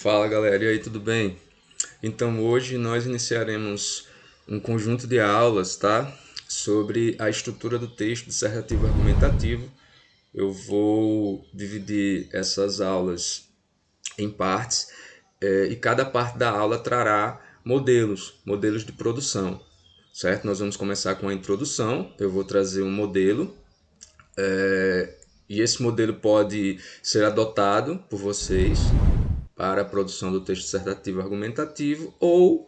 Fala galera, e aí, tudo bem? Então hoje nós iniciaremos um conjunto de aulas, tá? Sobre a estrutura do texto dissertativo argumentativo. Eu vou dividir essas aulas em partes, e cada parte da aula trará modelos de produção, certo? Nós vamos começar com a introdução, eu vou trazer um modelo, e esse modelo pode ser adotado por vocês para a produção do texto dissertativo argumentativo, ou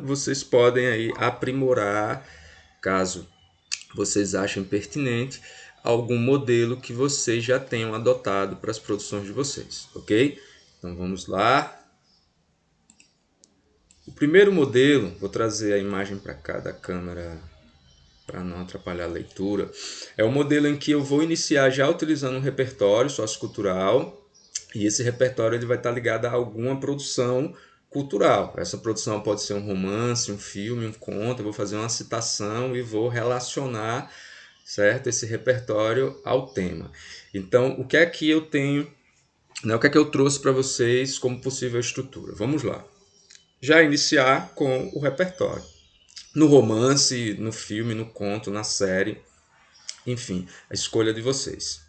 vocês podem aí aprimorar, caso vocês achem pertinente, algum modelo que vocês já tenham adotado para as produções de vocês, ok? Então vamos lá. O primeiro modelo, vou trazer a imagem para cá da câmera para não atrapalhar a leitura, é o modelo em que eu vou iniciar já utilizando um repertório sociocultural, e esse repertório ele vai estar ligado a alguma produção cultural. Essa produção pode ser um romance, um filme, um conto. Eu vou fazer uma citação e vou relacionar, certo, esse repertório ao tema. Então, o que é que eu tenho, né, o que é que eu trouxe para vocês como possível estrutura? Vamos lá. Já iniciar com o repertório. No romance, no filme, no conto, na série, enfim, a escolha de vocês.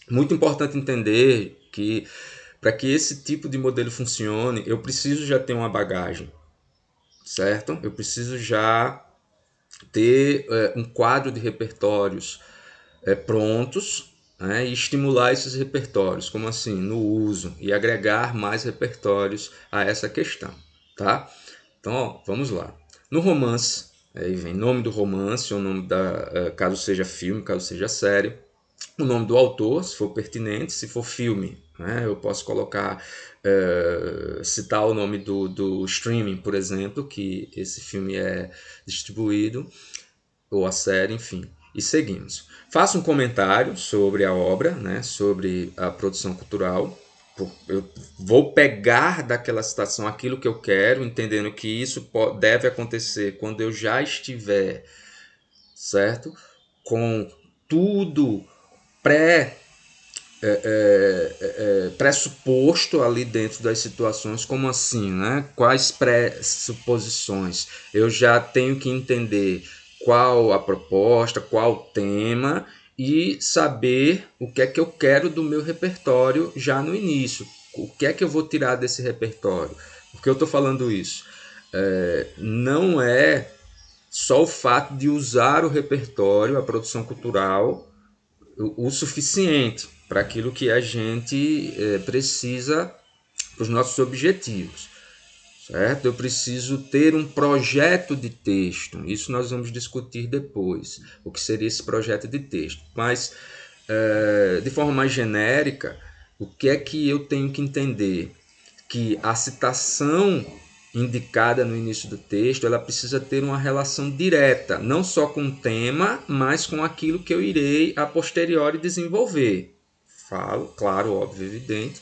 Muito importante entender que para que esse tipo de modelo funcione, eu preciso já ter uma bagagem, certo? Eu preciso já ter um quadro de repertórios prontos, né, e estimular esses repertórios, como assim? No uso, e agregar mais repertórios a essa questão, tá? Então, ó, vamos lá. No romance, aí vem nome do romance, o nome da, caso seja filme, caso seja série, o nome do autor, se for pertinente. Se for filme, né, eu posso colocar, citar o nome do streaming, por exemplo, que esse filme é distribuído, ou a série, enfim. E seguimos. Faça um comentário sobre a obra, né, sobre a produção cultural. Eu vou pegar daquela citação aquilo que eu quero, entendendo que isso deve acontecer quando eu já estiver, certo? Com tudo pré pressuposto ali dentro das situações. Como assim, né? Quais pressuposições? Eu já tenho que entender qual a proposta, qual o tema, e saber o que é que eu quero do meu repertório já no início. O que é que eu vou tirar desse repertório? Por que eu estou falando isso? Não é só o fato de usar o repertório, a produção cultural, o suficiente para aquilo que a gente precisa para os nossos objetivos, certo? Eu preciso ter um projeto de texto. Isso nós vamos discutir depois, o que seria esse projeto de texto. Mas, de forma mais genérica, o que é que eu tenho que entender? Que a citação indicada no início do texto, ela precisa ter uma relação direta, não só com o tema, mas com aquilo que eu irei a posteriori desenvolver. Falo, claro, óbvio, evidente,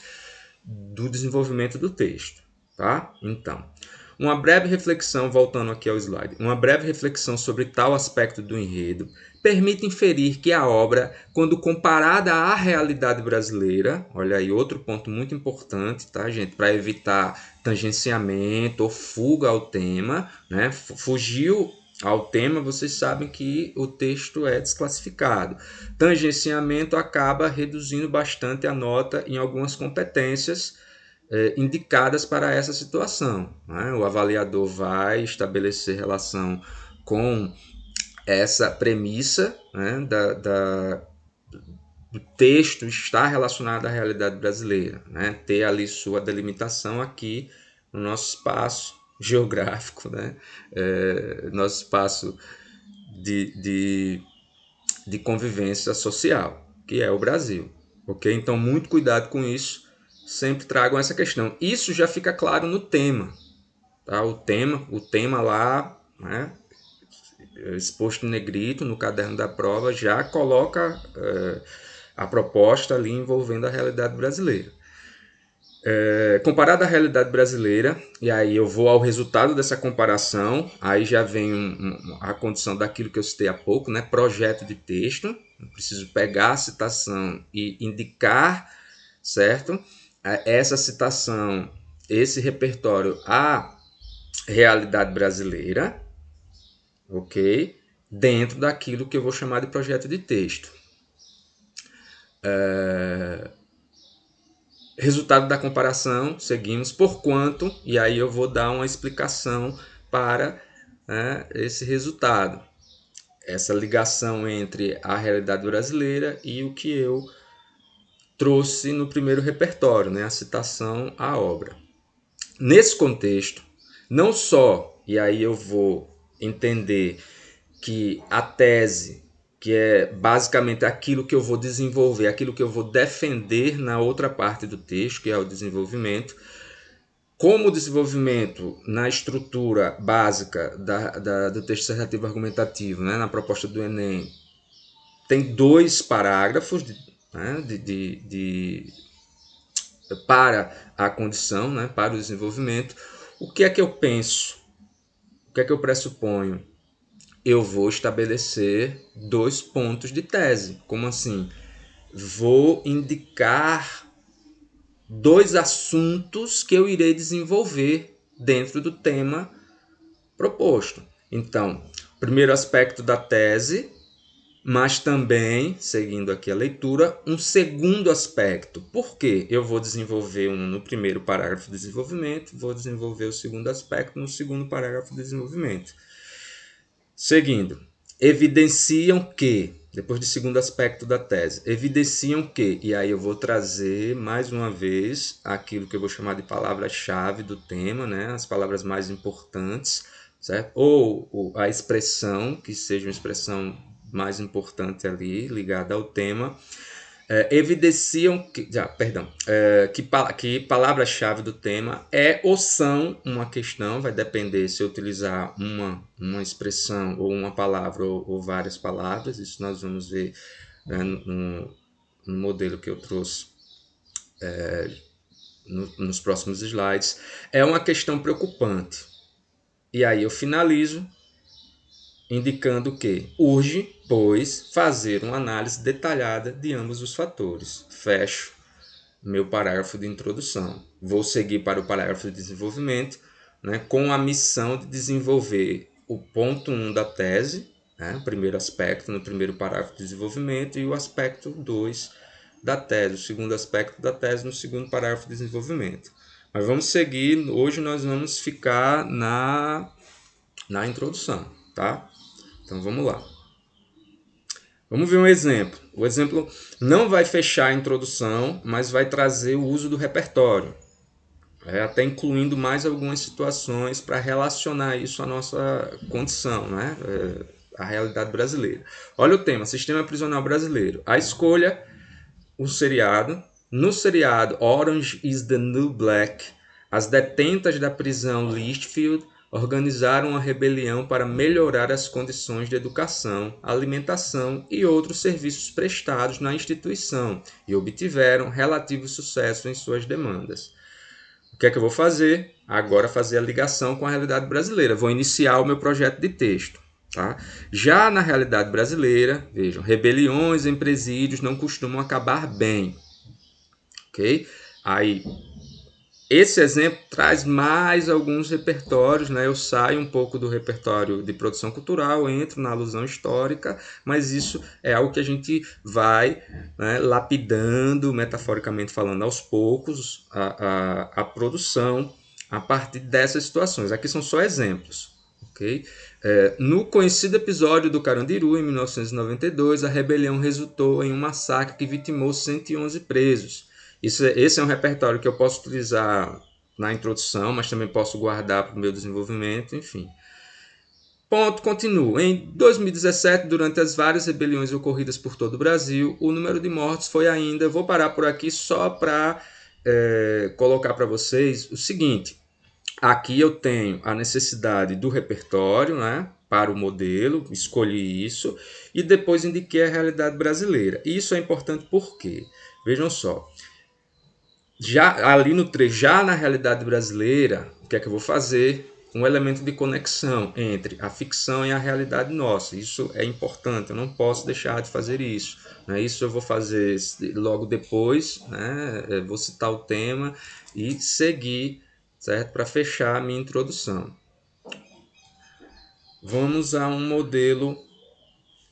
do desenvolvimento do texto, tá? Então, uma breve reflexão, voltando aqui ao slide, uma breve reflexão sobre tal aspecto do enredo permite inferir que a obra, quando comparada à realidade brasileira, olha aí outro ponto muito importante, tá, gente, para evitar tangenciamento ou fuga ao tema, né? Fugiu ao tema, vocês sabem que o texto é desclassificado. Tangenciamento acaba reduzindo bastante a nota em algumas competências indicadas para essa situação, né? O avaliador vai estabelecer relação com essa premissa, né, do texto estar relacionado à realidade brasileira, né? Ter ali sua delimitação aqui no nosso espaço geográfico, né? Nosso espaço de convivência social, que é o Brasil. Ok? Então, muito cuidado com isso. Sempre tragam essa questão. Isso já fica claro no tema. Tá? O tema lá, né, exposto em negrito no caderno da prova, já coloca a proposta ali envolvendo a realidade brasileira. Comparado à realidade brasileira, e aí eu vou ao resultado dessa comparação, aí já vem a condição daquilo que eu citei há pouco, né? Projeto de texto. Eu preciso pegar a citação e indicar, certo? Essa citação esse repertório à realidade brasileira, ok? Dentro daquilo que eu vou chamar de projeto de texto. Resultado da comparação, seguimos por quanto, e aí eu vou dar uma explicação para, né, esse resultado. Essa ligação entre a realidade brasileira e o que eu trouxe no primeiro repertório, né, a citação à obra. Nesse contexto, não só, e aí eu vou entender que a tese, que é basicamente aquilo que eu vou desenvolver, aquilo que eu vou defender na outra parte do texto, que é o desenvolvimento, como o desenvolvimento na estrutura básica do texto dissertativo argumentativo, né, na proposta do Enem, tem 2 parágrafos né, para a condição, né, para o desenvolvimento. O que é que eu penso? O que é que eu pressuponho? Eu vou estabelecer 2 pontos de tese. Como assim? Vou indicar 2 assuntos que eu irei desenvolver dentro do tema proposto. Então, primeiro aspecto da tese, mas também, seguindo aqui a leitura, um segundo aspecto. Por quê? Eu vou desenvolver um no primeiro parágrafo de desenvolvimento, vou desenvolver o segundo aspecto no segundo parágrafo de desenvolvimento. Seguindo, evidenciam que, depois do segundo aspecto da tese, evidenciam que, e aí eu vou trazer mais uma vez aquilo que eu vou chamar de palavras-chave do tema, né? As palavras mais importantes, certo? Ou a expressão, que seja uma expressão mais importante ali, ligada ao tema, evidenciam que, que palavra-chave do tema é ou são uma questão, vai depender se eu utilizar uma expressão ou uma palavra ou várias palavras, isso nós vamos ver, né, no modelo que eu trouxe nos próximos slides, é uma questão preocupante. E aí eu finalizo indicando que urge, pois, fazer uma análise detalhada de ambos os fatores. Fecho meu parágrafo de introdução. Vou seguir para o parágrafo de desenvolvimento, né, com a missão de desenvolver o ponto 1 da tese, né, o primeiro aspecto no primeiro parágrafo de desenvolvimento, e o aspecto 2 da tese, o segundo aspecto da tese no segundo parágrafo de desenvolvimento. Mas vamos seguir, hoje nós vamos ficar na introdução, tá? Então vamos lá. Vamos ver um exemplo. O exemplo não vai fechar a introdução, mas vai trazer o uso do repertório, até incluindo mais algumas situações para relacionar isso à nossa condição, né? A realidade brasileira. Olha o tema: Sistema Prisional Brasileiro. A escolha, o seriado. No seriado Orange is the New Black, as detentas da prisão Litchfield organizaram uma rebelião para melhorar as condições de educação, alimentação e outros serviços prestados na instituição e obtiveram relativo sucesso em suas demandas. O que é que eu vou fazer? Agora fazer a ligação com a realidade brasileira. Vou iniciar o meu projeto de texto. Tá? Já na realidade brasileira, vejam, rebeliões em presídios não costumam acabar bem. Ok? Aí, esse exemplo traz mais alguns repertórios, né? Eu saio um pouco do repertório de produção cultural, entro na alusão histórica, mas isso é algo que a gente vai, né, lapidando, metaforicamente falando, aos poucos, a produção a partir dessas situações. Aqui são só exemplos. Okay? No conhecido episódio do Carandiru, em 1992, a rebelião resultou em um massacre que vitimou 111 presos. Esse é um repertório que eu posso utilizar na introdução, mas também posso guardar para o meu desenvolvimento, enfim. Ponto, continuo. Em 2017, durante as várias rebeliões ocorridas por todo o Brasil, o número de mortos foi ainda... Vou parar por aqui só para colocar para vocês o seguinte. Aqui eu tenho a necessidade do repertório, né, para o modelo, escolhi isso, e depois indiquei a realidade brasileira. Isso é importante porque, vejam só, já ali no trecho, já na realidade brasileira, o que é que eu vou fazer? Um elemento de conexão entre a ficção e a realidade nossa. Isso é importante, eu não posso deixar de fazer isso. Né? Isso eu vou fazer logo depois, né? Vou citar o tema e seguir certo? Para fechar a minha introdução. Vamos a um modelo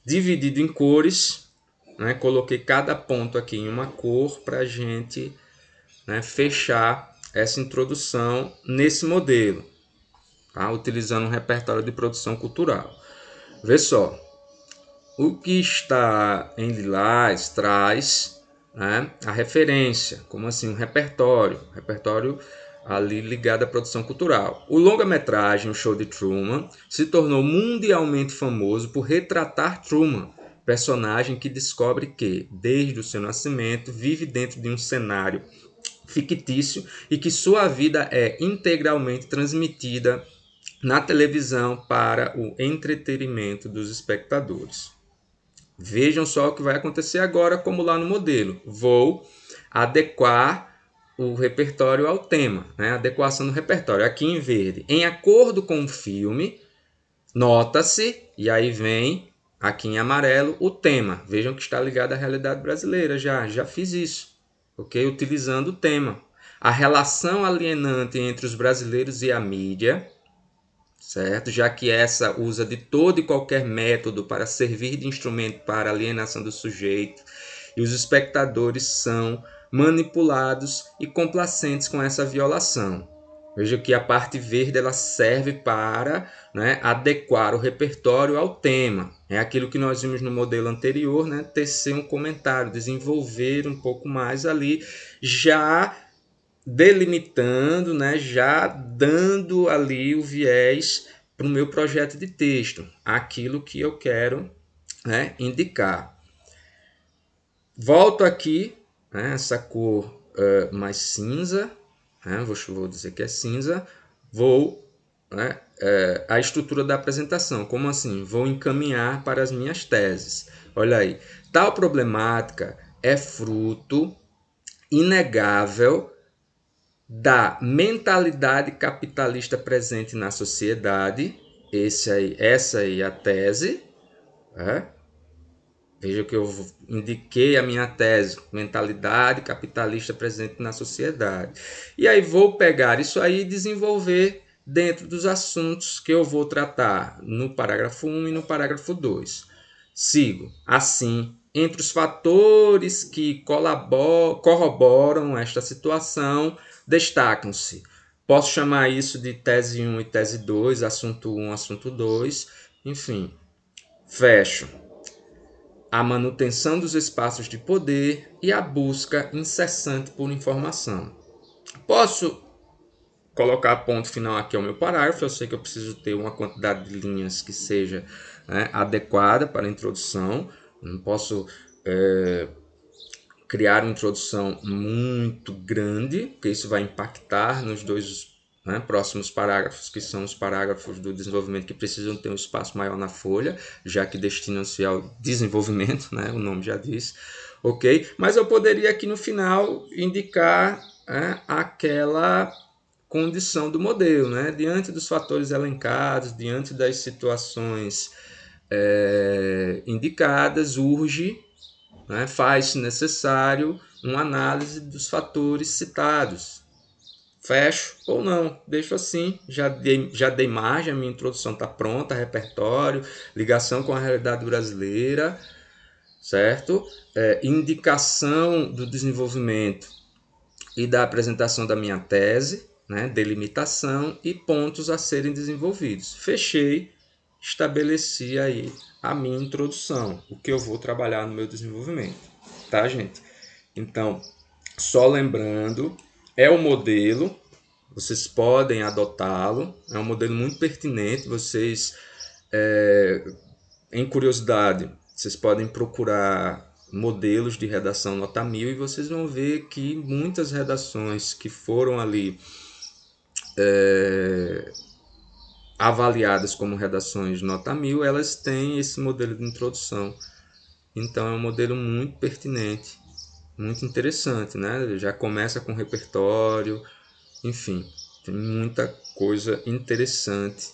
dividido em cores, né? Coloquei cada ponto aqui em uma cor para a gente, né, fechar essa introdução nesse modelo, tá? Utilizando um repertório de produção cultural. Vê só, o que está em lilás traz, né, a referência, como assim, um repertório ali ligado à produção cultural. O longa-metragem, o Show de Truman, se tornou mundialmente famoso por retratar Truman, personagem que descobre que, desde o seu nascimento, vive dentro de um cenário fictício e que sua vida é integralmente transmitida na televisão para o entretenimento dos espectadores. Vejam só o que vai acontecer agora, como lá no modelo. Vou adequar o repertório ao tema, né? Adequação do repertório. Aqui em verde, em acordo com o filme, nota-se, e aí vem aqui em amarelo o tema. Vejam que está ligado à realidade brasileira, já fiz isso, ok? Utilizando o tema. A relação alienante entre os brasileiros e a mídia, certo? Já que essa usa de todo e qualquer método para servir de instrumento para alienação do sujeito, e os espectadores são manipulados e complacentes com essa violação. Veja que a parte verde ela serve para, né, adequar o repertório ao tema. É aquilo que nós vimos no modelo anterior, né, tecer um comentário, desenvolver um pouco mais ali, já delimitando, né, já dando ali o viés para o meu projeto de texto, aquilo que eu quero, né, indicar. Volto aqui, né, essa cor mais cinza, né, vou dizer que é cinza, né, a estrutura da apresentação, como assim? Vou encaminhar para as minhas teses. Olha aí, tal problemática é fruto inegável da mentalidade capitalista presente na sociedade. Essa aí é a tese. Né? Veja que eu indiquei a minha tese, mentalidade capitalista presente na sociedade. E aí vou pegar isso aí e desenvolver dentro dos assuntos que eu vou tratar no parágrafo 1 e no parágrafo 2. Sigo. Assim, entre os fatores que corroboram esta situação, destacam-se. Posso chamar isso de tese 1 e tese 2, assunto 1, assunto 2, enfim. Fecho. A manutenção dos espaços de poder e a busca incessante por informação. Posso colocar ponto final aqui ao meu parágrafo, eu sei que eu preciso ter uma quantidade de linhas que seja, né, adequada para a introdução, não posso criar uma introdução muito grande, porque isso vai impactar nos dois, né, próximos parágrafos, que são os parágrafos do desenvolvimento que precisam ter um espaço maior na folha, já que destinam-se ao desenvolvimento, né, o nome já diz, ok? Mas eu poderia aqui no final indicar, né, aquela condição do modelo, né? Diante dos fatores elencados, diante das situações indicadas, urge, né, faz-se necessário uma análise dos fatores citados. Fecho ou não, deixo assim, já dei margem, a minha introdução está pronta, repertório, ligação com a realidade brasileira, certo? Indicação do desenvolvimento e da apresentação da minha tese, né, delimitação e pontos a serem desenvolvidos. Fechei, estabeleci aí a minha introdução, o que eu vou trabalhar no meu desenvolvimento, tá, gente? Então, só lembrando, é o modelo, vocês podem adotá-lo, é um modelo muito pertinente, vocês, em curiosidade, vocês podem procurar modelos de redação nota 1000 e vocês vão ver que muitas redações que foram ali avaliadas como redações nota 1000, elas têm esse modelo de introdução. Então é um modelo muito pertinente, muito interessante, né? Já começa com repertório, enfim, tem muita coisa interessante,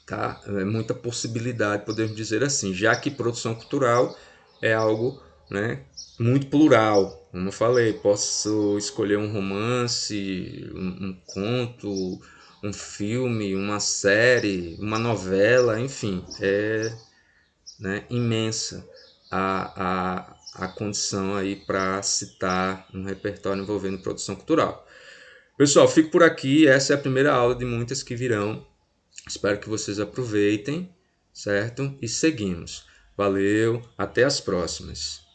tá? Muita possibilidade, podemos dizer assim, já que produção cultural é algo, né, muito plural, Como eu falei, posso escolher um romance, um conto, um filme, uma série, uma novela, enfim, é, né, imensa a condição aí para citar um repertório envolvendo produção cultural. Pessoal, fico por aqui. Essa é a primeira aula de muitas que virão. Espero que vocês aproveitem, certo? E seguimos. Valeu, até as próximas.